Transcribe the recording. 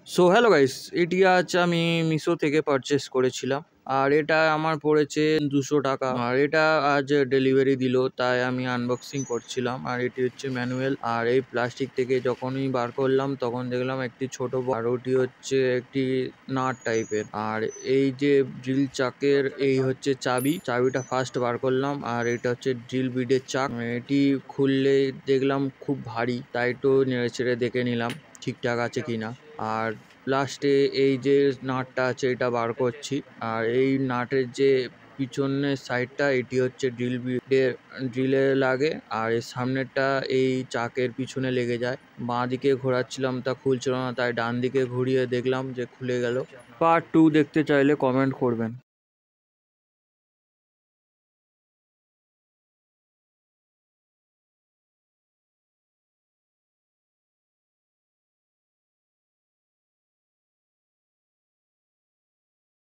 So hello guys, এটি আজ আমি মিশো থেকে পারচেস করেছিলাম। আর এটা আমার পড়েছে 200 টাকা। আর এটা আজ ডেলিভারি দিল, তাই আমি আনবক্সিং করছিলাম। আর এটি হচ্ছে ম্যানুয়াল। আর এই প্লাস্টিক থেকে যখনই বার করলাম তখন দেখলাম একটি ছোট আর ওটি হচ্ছে একটি নাট টাইপের। আর এই যে ড্রিল চাকের এই হচ্ছে চাবিটা ফার্স্ট বার করলাম। আর এটা হচ্ছে ড্রিল বিডের চাক। এটি খুললে দেখলাম খুব ভারী, তাই একটু নেড়ে চেড়ে দেখে নিলাম ঠিকঠাক আছে কিনা। আর লাস্টে এই যে নাটটা আছে এটা বার করছি। আর এই নাটের যে পিছনের সাইডটা এটি হচ্ছে ড্রিলে লাগে। আর এর সামনেরটা এই চাকের পিছনে লেগে যায়। বাঁ দিকে ঘোরাচ্ছিলাম তা খুলছিল না, তাই ডান দিকে ঘুরিয়ে দেখলাম যে খুলে গেল। পার্ট 2 দেখতে চাইলে কমেন্ট করবেন।